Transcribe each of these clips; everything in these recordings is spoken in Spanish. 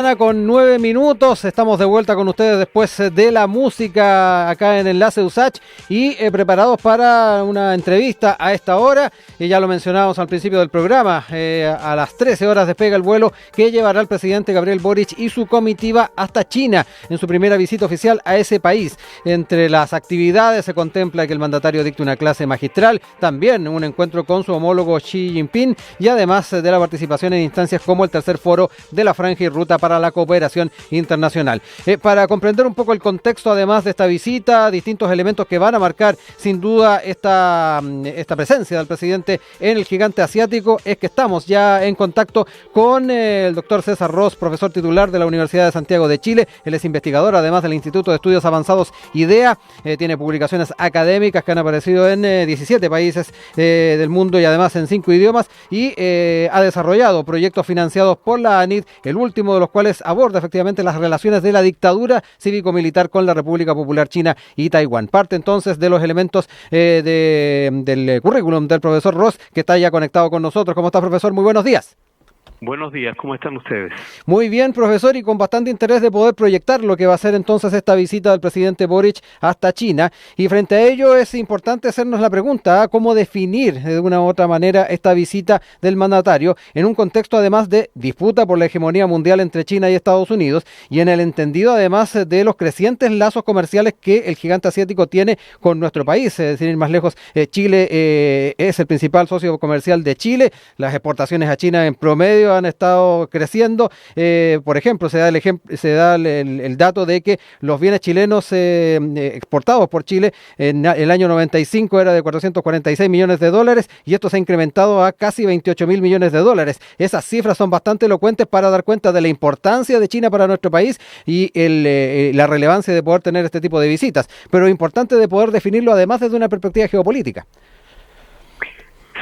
Con 9 minutos, estamos de vuelta con ustedes después de la música acá en Enlace USACH y preparados para una entrevista a esta hora. Y ya lo mencionábamos al principio del programa, a las 13 horas despega el vuelo que llevará el presidente Gabriel Boric y su comitiva hasta China en su primera visita oficial a ese país. Entre las actividades se contempla que el mandatario dicte una clase magistral, también un encuentro con su homólogo Xi Jinping y además de la participación en instancias como el tercer foro de la Franja y Ruta para la cooperación internacional. Para comprender un poco el contexto además de esta visita, distintos elementos que van a marcar sin duda esta presencia del presidente en el gigante asiático, es que estamos ya en contacto con el doctor César Ros, profesor titular de la Universidad de Santiago de Chile. Él es investigador además del Instituto de Estudios Avanzados IDEA, tiene publicaciones académicas que han aparecido en 17 países del mundo y además en 5 idiomas y ha desarrollado proyectos financiados por la ANID, el último de los cuales aborda efectivamente las relaciones de la dictadura cívico-militar con la República Popular China y Taiwán. Parte entonces de los elementos del currículum del profesor Ross, que está ya conectado con nosotros. ¿Cómo está, profesor? Muy buenos días. Buenos días, ¿cómo están ustedes? Muy bien, profesor, y con bastante interés de poder proyectar lo que va a ser entonces esta visita del presidente Boric hasta China. Y frente a ello es importante hacernos la pregunta, ¿cómo definir de una u otra manera esta visita del mandatario en un contexto además de disputa por la hegemonía mundial entre China y Estados Unidos y en el entendido además de los crecientes lazos comerciales que el gigante asiático tiene con nuestro país? Es decir, ir más lejos, Chile es el principal socio comercial de Chile, las exportaciones a China en promedio han estado creciendo. Por ejemplo, se da el dato de que los bienes chilenos exportados por Chile en el año 95 era de 446 millones de dólares y esto se ha incrementado a casi 28 mil millones de dólares. Esas cifras son bastante elocuentes para dar cuenta de la importancia de China para nuestro país y la relevancia de poder tener este tipo de visitas, pero importante de poder definirlo además desde una perspectiva geopolítica.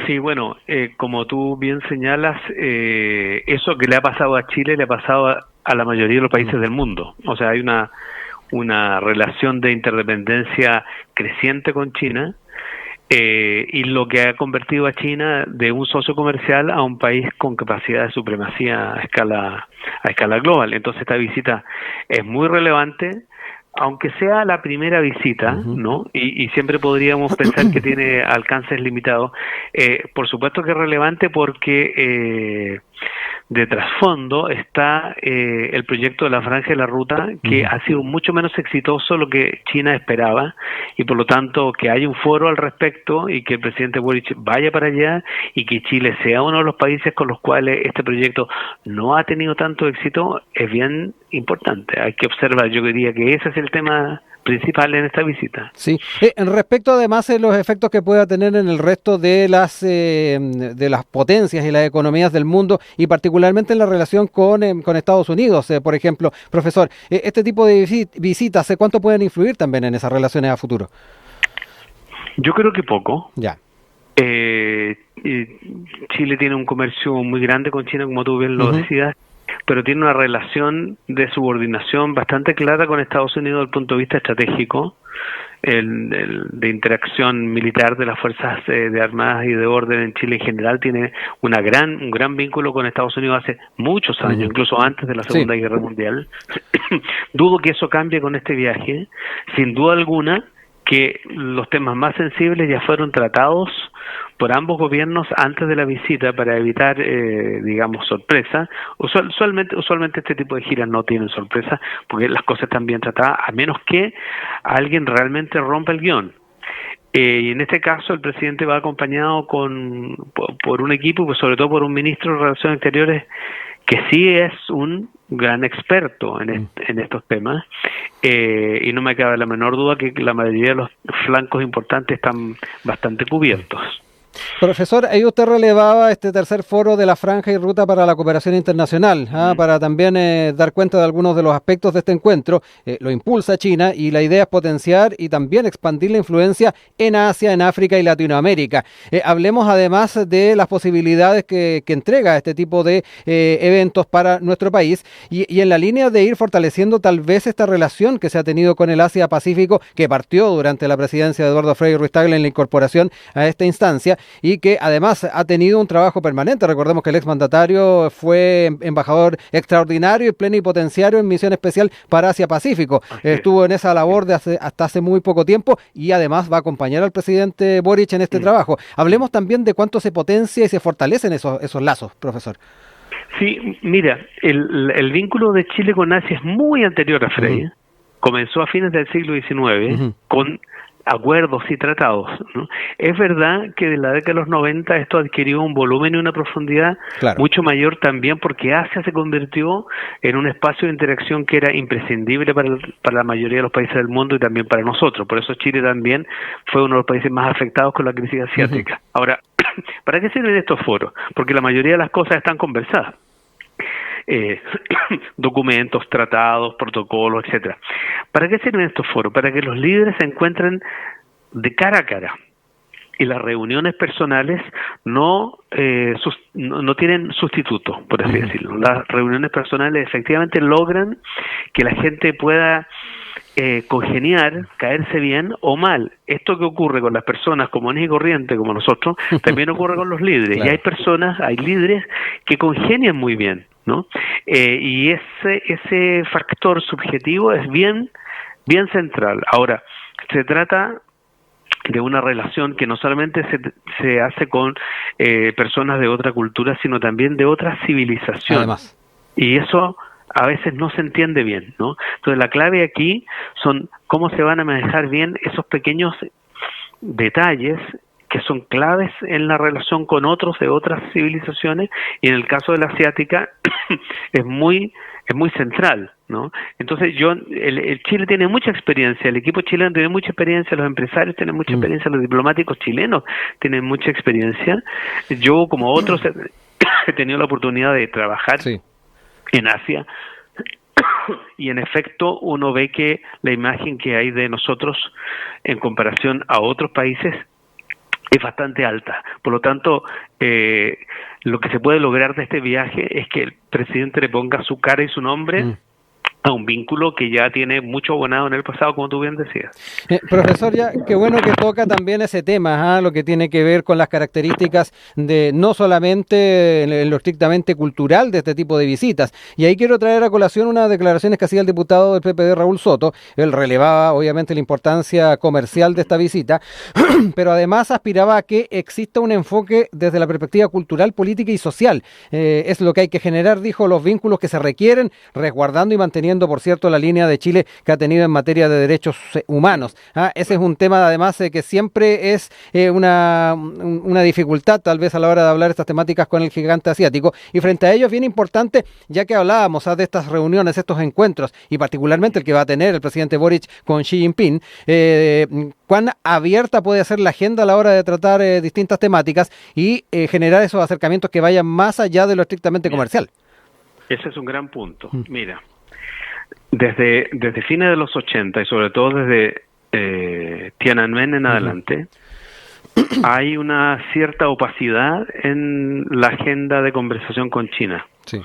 Sí, bueno, como tú bien señalas, eso que le ha pasado a Chile le ha pasado a la mayoría de los países del mundo. O sea, hay una relación de interdependencia creciente con China y lo que ha convertido a China de un socio comercial a un país con capacidad de supremacía a escala global. Entonces esta visita es muy relevante, aunque sea la primera visita, ¿no? Y siempre podríamos pensar que tiene alcances limitados. Por supuesto que es relevante porque de trasfondo está el proyecto de la Franja y la Ruta, que ha sido mucho menos exitoso de lo que China esperaba, y por lo tanto que haya un foro al respecto y que el presidente Boric vaya para allá y que Chile sea uno de los países con los cuales este proyecto no ha tenido tanto éxito es bien importante. Hay que observar, yo diría que ese es el tema principal en esta visita. Sí, respecto además de los efectos que pueda tener en el resto de las potencias y las economías del mundo y particularmente en la relación con Estados Unidos, por ejemplo, profesor, este tipo de visitas, ¿cuánto pueden influir también en esas relaciones a futuro? Yo creo que poco. Ya. Chile tiene un comercio muy grande con China, como tú bien lo decías, pero tiene una relación de subordinación bastante clara con Estados Unidos desde el punto de vista estratégico, de interacción militar de las fuerzas de armadas y de orden en Chile en general tiene un gran vínculo con Estados Unidos hace muchos años, incluso antes de la Segunda Guerra Mundial. Dudo que eso cambie con este viaje, sin duda alguna que los temas más sensibles ya fueron tratados por ambos gobiernos antes de la visita para evitar, digamos, sorpresa. Usualmente este tipo de giras no tienen sorpresa porque las cosas están bien tratadas, a menos que alguien realmente rompa el guión. Y en este caso el presidente va acompañado por un equipo, pues sobre todo por un ministro de Relaciones Exteriores que sí es un gran experto en estos temas, y no me cabe la menor duda que la mayoría de los flancos importantes están bastante cubiertos. Profesor, ahí usted relevaba este tercer foro de la Franja y Ruta para la Cooperación Internacional, para también dar cuenta de algunos de los aspectos de este encuentro. Lo impulsa China y la idea es potenciar y también expandir la influencia en Asia, en África y Latinoamérica. Hablemos además de las posibilidades que entrega este tipo de eventos para nuestro país y en la línea de ir fortaleciendo tal vez esta relación que se ha tenido con el Asia-Pacífico, que partió durante la presidencia de Eduardo Frei Ruiz-Tagle en la incorporación a esta instancia, y que además ha tenido un trabajo permanente. Recordemos que el exmandatario fue embajador extraordinario y plenipotenciario en misión especial para Asia-Pacífico. Estuvo en esa labor hasta hace muy poco tiempo y además va a acompañar al presidente Boric en este trabajo. Hablemos también de cuánto se potencia y se fortalecen esos lazos, profesor. Sí, mira, el vínculo de Chile con Asia es muy anterior a Frei. Comenzó a fines del siglo XIX con acuerdos y tratados, ¿no? Es verdad que de la década de los 90 esto adquirió un volumen y una profundidad mucho mayor también porque Asia se convirtió en un espacio de interacción que era imprescindible para la mayoría de los países del mundo y también para nosotros. Por eso Chile también fue uno de los países más afectados con la crisis asiática. Ahora, ¿para qué sirven estos foros? Porque la mayoría de las cosas están conversadas. Documentos, tratados, protocolos, etcétera. ¿Para qué sirven estos foros? Para que los líderes se encuentren de cara a cara y las reuniones personales no tienen sustituto, por así decirlo. Las reuniones personales efectivamente logran que la gente pueda congeniar, caerse bien o mal. Esto que ocurre con las personas comunes y corrientes como nosotros, también ocurre con los líderes. Y hay líderes que congenian muy bien, ¿no? Y ese factor subjetivo es bien central. Ahora, se trata de una relación que no solamente se hace con personas de otra cultura, sino también de otra civilización. Además. Y eso a veces no se entiende bien, ¿no? Entonces la clave aquí son cómo se van a manejar bien esos pequeños detalles que son claves en la relación con otros de otras civilizaciones, y en el caso de la asiática es muy central, ¿no? Entonces el Chile tiene mucha experiencia, el equipo chileno tiene mucha experiencia, los empresarios tienen mucha experiencia, los diplomáticos chilenos tienen mucha experiencia. Yo, como otros, he tenido la oportunidad de trabajar en Asia, y en efecto uno ve que la imagen que hay de nosotros en comparación a otros países es bastante alta. Por lo tanto, lo que se puede lograr de este viaje es que el presidente le ponga su cara y su nombre a un vínculo que ya tiene mucho abonado en el pasado, como tú bien decías. Profesor, ya qué bueno que toca también ese tema, lo que tiene que ver con las características de no solamente en lo estrictamente cultural de este tipo de visitas. Y ahí quiero traer a colación unas declaraciones que hacía el diputado del PPD, Raúl Soto. Él relevaba obviamente la importancia comercial de esta visita, pero además aspiraba a que exista un enfoque desde la perspectiva cultural, política y social. Es lo que hay que generar, dijo, los vínculos que se requieren, resguardando y manteniendo, por cierto, la línea de Chile que ha tenido en materia de derechos humanos. Ese es un tema, además, que siempre es una dificultad, tal vez, a la hora de hablar estas temáticas con el gigante asiático. Y frente a ello es bien importante, ya que hablábamos de estas reuniones, estos encuentros, y particularmente el que va a tener el presidente Boric con Xi Jinping, cuán abierta puede ser la agenda a la hora de tratar distintas temáticas y generar esos acercamientos que vayan más allá de lo estrictamente comercial. Ese es un gran punto. Mira, desde fines de los 80 y sobre todo desde Tiananmen en adelante, hay una cierta opacidad en la agenda de conversación con China. Sí.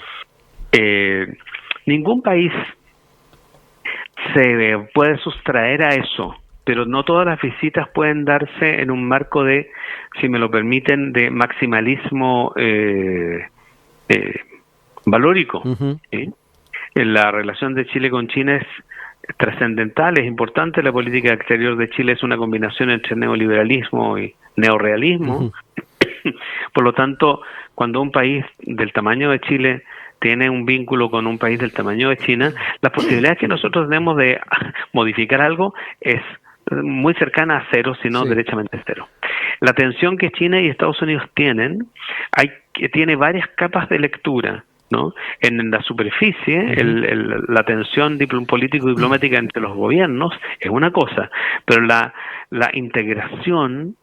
Ningún país se puede sustraer a eso, pero no todas las visitas pueden darse en un marco de, si me lo permiten, de maximalismo valórico. ¿Sí? La relación de Chile con China es trascendental, es importante. La política exterior de Chile es una combinación entre neoliberalismo y neorrealismo. Por lo tanto, cuando un país del tamaño de Chile tiene un vínculo con un país del tamaño de China, las posibilidades que nosotros tenemos de modificar algo es muy cercana a cero, si no derechamente cero. La tensión que China y Estados Unidos tienen, tiene varias capas de lectura, ¿no? En la superficie, la tensión político-diplomática entre los gobiernos es una cosa, pero la integración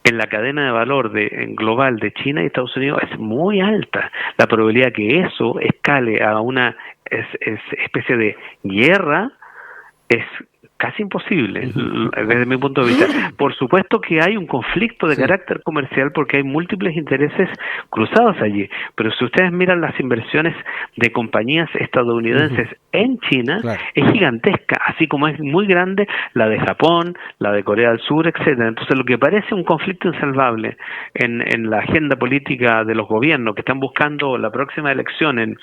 en la cadena de valor global de China y Estados Unidos es muy alta. La probabilidad que eso escale a una especie de guerra es casi imposible desde mi punto de vista. Por supuesto que hay un conflicto de carácter comercial porque hay múltiples intereses cruzados allí, pero si ustedes miran las inversiones de compañías estadounidenses en China, es gigantesca, así como es muy grande la de Japón, la de Corea del Sur, etcétera. Entonces lo que parece un conflicto insalvable en la agenda política de los gobiernos que están buscando la próxima elección en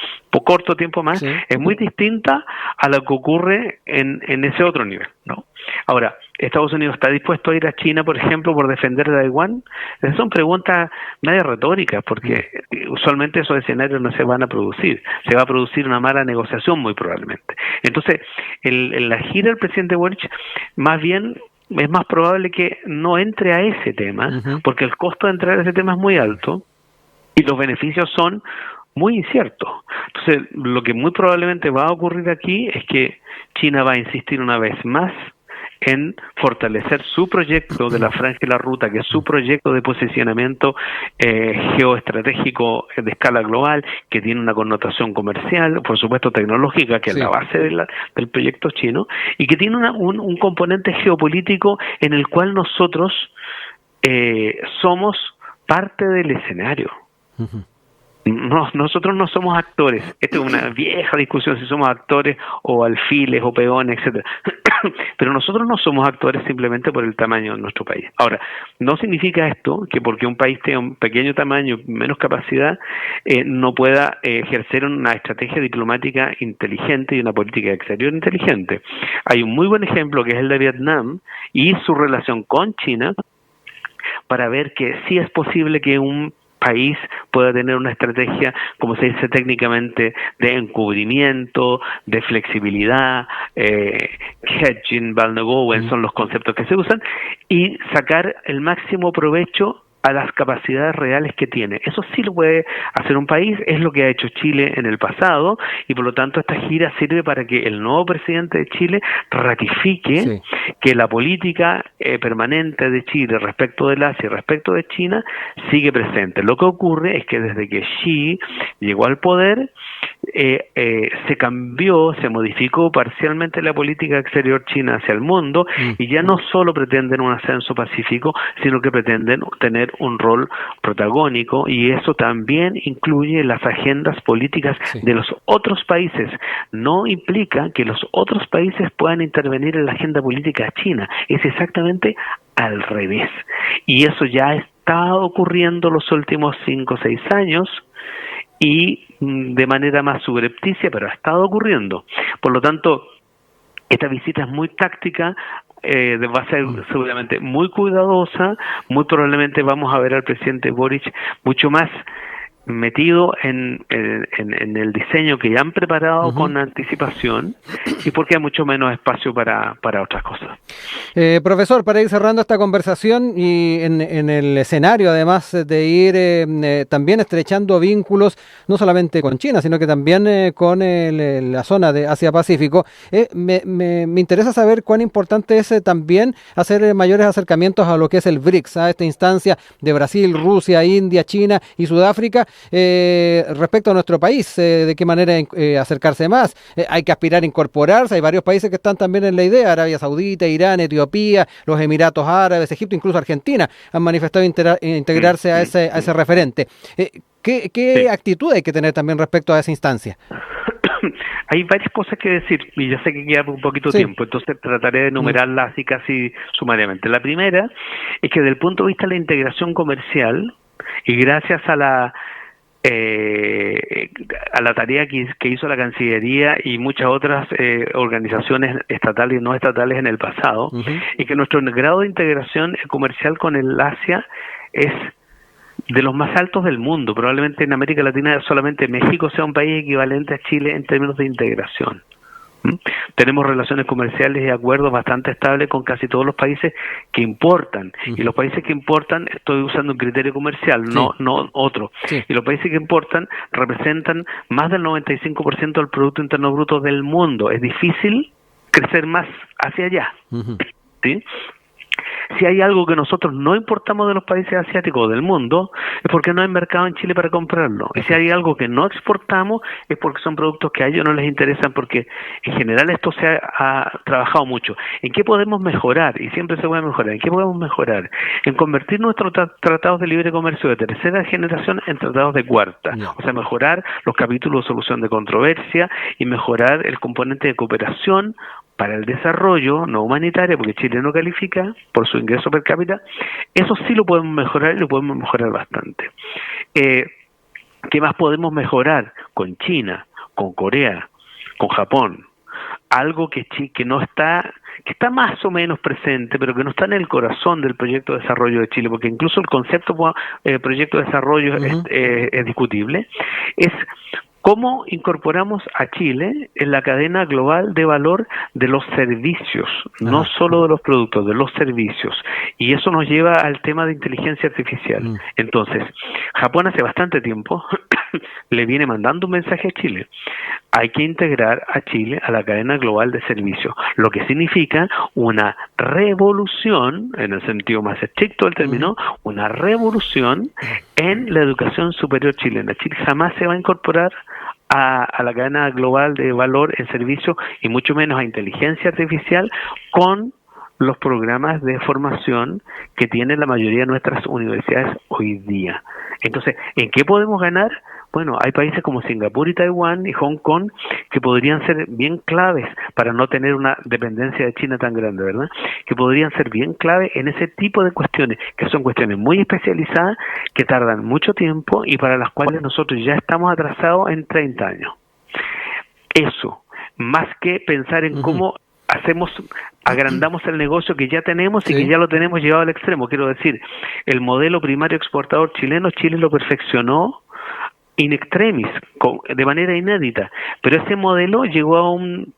corto tiempo más, es muy distinta a lo que ocurre en ese otro nivel, ¿no? Ahora, ¿Estados Unidos está dispuesto a ir a China, por ejemplo, por defender Taiwán? Esas son preguntas medio retóricas, porque usualmente esos escenarios no se van a producir. Se va a producir una mala negociación muy probablemente. Entonces, la gira del presidente Boric, más bien, es más probable que no entre a ese tema, porque el costo de entrar a ese tema es muy alto y los beneficios son muy inciertos. Entonces, lo que muy probablemente va a ocurrir aquí es que China va a insistir una vez más en fortalecer su proyecto de la Franja y la Ruta, que es su proyecto de posicionamiento geoestratégico de escala global, que tiene una connotación comercial, por supuesto tecnológica, que es la base del proyecto chino, y que tiene un componente geopolítico en el cual nosotros somos parte del escenario. No, nosotros no somos actores. Esta es una vieja discusión si somos actores o alfiles o peones, etcétera. Pero nosotros no somos actores simplemente por el tamaño de nuestro país. Ahora, no significa esto que porque un país tenga un pequeño tamaño, menos capacidad, no pueda ejercer una estrategia diplomática inteligente y una política exterior inteligente. Hay un muy buen ejemplo que es el de Vietnam y su relación con China para ver que sí es posible que un país pueda tener una estrategia, como se dice técnicamente, de encubrimiento, de flexibilidad, hedging, Balnagowen son los conceptos que se usan, y sacar el máximo provecho a las capacidades reales que tiene. Eso sí lo puede hacer un país, es lo que ha hecho Chile en el pasado, y por lo tanto esta gira sirve para que el nuevo presidente de Chile ratifique que la política permanente de Chile respecto del Asia y respecto de China sigue presente. Lo que ocurre es que desde que Xi llegó al poder, se cambió, se modificó parcialmente la política exterior china hacia el mundo, y ya no solo pretenden un ascenso pacífico, sino que pretenden tener un rol protagónico, y eso también incluye las agendas políticas de los otros países. No implica que los otros países puedan intervenir en la agenda política china, es exactamente al revés. Y eso ya está ocurriendo los últimos 5 o 6 años, y de manera más subrepticia, pero ha estado ocurriendo. Por lo tanto, esta visita es muy táctica, va a ser seguramente muy cuidadosa, muy probablemente vamos a ver al presidente Boric mucho más metido en el diseño que ya han preparado con anticipación, y porque hay mucho menos espacio para otras cosas. Profesor, para ir cerrando esta conversación y en el escenario, además de ir también estrechando vínculos, no solamente con China, sino que también con la zona de Asia-Pacífico, me interesa saber cuán importante es también hacer mayores acercamientos a lo que es el BRICS, a esta instancia de Brasil, Rusia, India, China y Sudáfrica, respecto a nuestro país, de qué manera acercarse más. Hay que aspirar a incorporarse, hay varios países que están también en la idea, Arabia Saudita, Irán, Etiopía, los Emiratos Árabes, Egipto, incluso Argentina, han manifestado integrarse a ese referente. ¿Qué actitud hay que tener también respecto a esa instancia? Hay varias cosas que decir, y ya sé que queda un poquito tiempo, entonces trataré de enumerarlas así casi sumariamente. La primera es que desde el punto de vista de la integración comercial, y gracias a la tarea que hizo la Cancillería y muchas otras organizaciones estatales y no estatales en el pasado, y que nuestro grado de integración comercial con el Asia es de los más altos del mundo. Probablemente en América Latina solamente México sea un país equivalente a Chile en términos de integración. Tenemos relaciones comerciales y acuerdos bastante estables con casi todos los países que importan, y los países que importan, estoy usando un criterio comercial, no otro, y los países que importan representan más del 95% del Producto Interno Bruto del mundo. Es difícil crecer más hacia allá, ¿sí? Si hay algo que nosotros no importamos de los países asiáticos o del mundo, es porque no hay mercado en Chile para comprarlo. Y si hay algo que no exportamos, es porque son productos que a ellos no les interesan, porque en general esto se ha trabajado mucho. ¿En qué podemos mejorar? Y siempre se puede mejorar. ¿En qué podemos mejorar? En convertir nuestros tratados de libre comercio de tercera generación en tratados de cuarta. No. O sea, mejorar los capítulos de solución de controversia y mejorar el componente de cooperación para el desarrollo no humanitario, porque Chile no califica por su ingreso per cápita. Eso sí lo podemos mejorar y lo podemos mejorar bastante. ¿Qué más podemos mejorar? Con China, con Corea, con Japón. Algo que no está, que está más o menos presente, pero que no está en el corazón del proyecto de desarrollo de Chile, porque incluso el concepto proyecto de desarrollo es discutible, es cómo incorporamos a Chile en la cadena global de valor de los servicios, no solo de los productos, de los servicios. Y eso nos lleva al tema de inteligencia artificial. Entonces, Japón hace bastante tiempo le viene mandando un mensaje a Chile. Hay que integrar a Chile a la cadena global de servicios, lo que significa una revolución, en el sentido más estricto del término, una revolución en la educación superior chilena. Chile jamás se va a incorporar a la cadena global de valor en servicio y mucho menos a inteligencia artificial con los programas de formación que tienen la mayoría de nuestras universidades hoy día. Entonces, ¿en qué podemos ganar? Bueno, hay países como Singapur y Taiwán y Hong Kong que podrían ser bien claves para no tener una dependencia de China tan grande, ¿verdad? Que podrían ser bien claves en ese tipo de cuestiones, que son cuestiones muy especializadas, que tardan mucho tiempo y para las cuales nosotros ya estamos atrasados en 30 años. Eso, más que pensar en cómo agrandamos el negocio que ya tenemos y que ya lo tenemos llevado al extremo. Quiero decir, el modelo primario exportador chileno, Chile lo perfeccionó in extremis, de manera inédita, pero ese modelo llegó a un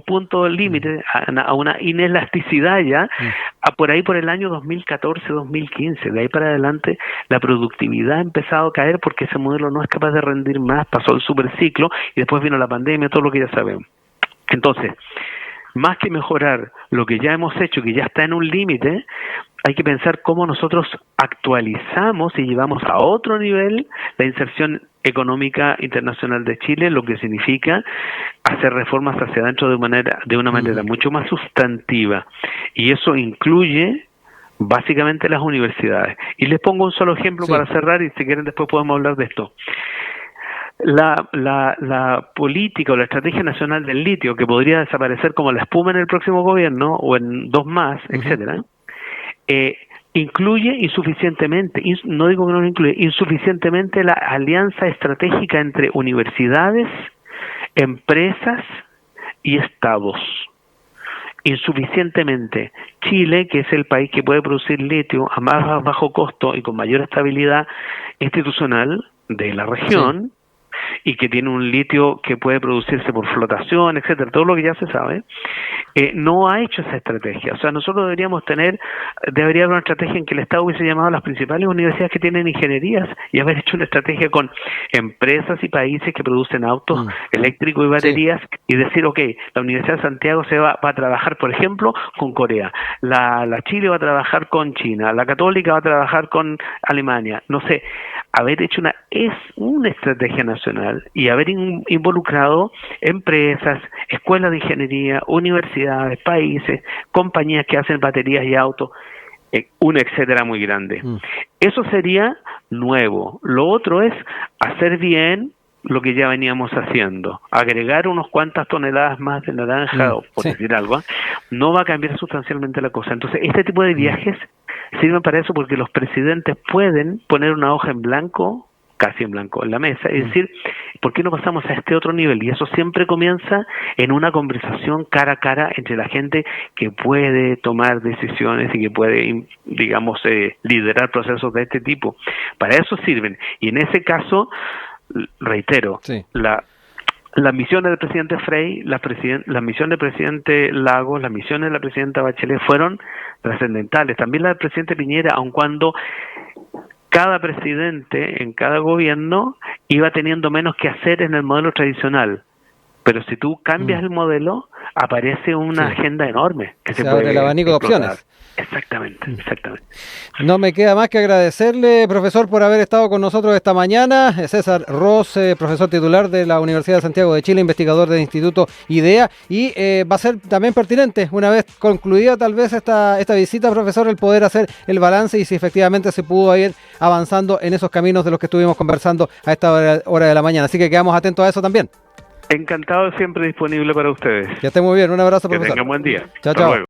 punto límite, a una inelasticidad ya, por ahí por el año 2014-2015. De ahí para adelante la productividad ha empezado a caer porque ese modelo no es capaz de rendir más, pasó el superciclo y después vino la pandemia, todo lo que ya sabemos. Entonces, más que mejorar lo que ya hemos hecho, que ya está en un límite, hay que pensar cómo nosotros actualizamos y llevamos a otro nivel la inserción económica internacional de Chile, lo que significa hacer reformas hacia adentro de una manera mucho más sustantiva. Y eso incluye básicamente las universidades. Y les pongo un solo ejemplo para cerrar y si quieren después podemos hablar de esto. La política o la estrategia nacional del litio, que podría desaparecer como la espuma en el próximo gobierno o en 2 más, etcétera, incluye insuficientemente, no digo que no lo incluye, insuficientemente la alianza estratégica entre universidades, empresas y estados. Insuficientemente. Chile, que es el país que puede producir litio a más bajo costo y con mayor estabilidad institucional de la región, y que tiene un litio que puede producirse por flotación, etcétera, todo lo que ya se sabe, no ha hecho esa estrategia. O sea, nosotros debería haber una estrategia en que el Estado hubiese llamado a las principales universidades que tienen ingenierías y haber hecho una estrategia con empresas y países que producen autos eléctricos y baterías y decir, la Universidad de Santiago va a trabajar, por ejemplo, con Corea, la Chile va a trabajar con China, la Católica va a trabajar con Alemania, no sé, haber hecho una estrategia nacional y haber involucrado empresas, escuelas de ingeniería, universidades, países, compañías que hacen baterías y autos, un etcétera muy grande. Eso sería nuevo. Lo otro es hacer bien lo que ya veníamos haciendo, agregar unos cuantas toneladas más de naranja, o por decir algo, no va a cambiar sustancialmente la cosa. Entonces, este tipo de viajes sirven para eso porque los presidentes pueden poner una hoja en blanco, casi en blanco, en la mesa, y decir, ¿por qué no pasamos a este otro nivel? Y eso siempre comienza en una conversación cara a cara entre la gente que puede tomar decisiones y que puede, digamos, liderar procesos de este tipo. Para eso sirven. Y en ese caso, reitero, las misiones del presidente Frey, la misión del presidente Lagos, las misiones de la presidenta Bachelet fueron trascendentales. También la del presidente Piñera, aun cuando cada presidente en cada gobierno iba teniendo menos que hacer en el modelo tradicional. Pero si tú cambias el modelo, aparece una agenda enorme que se abre puede el abanico de opciones. Exactamente. No me queda más que agradecerle, profesor, por haber estado con nosotros esta mañana. César Ros, profesor titular de la Universidad de Santiago de Chile, investigador del Instituto IDEA, y va a ser también pertinente, una vez concluida tal vez esta visita, profesor, el poder hacer el balance y si efectivamente se pudo ir avanzando en esos caminos de los que estuvimos conversando a esta hora de la mañana. Así que quedamos atentos a eso también. Encantado, siempre disponible para ustedes. Que esté muy bien, un abrazo, profesor. Que tengan buen día. Chao, chao.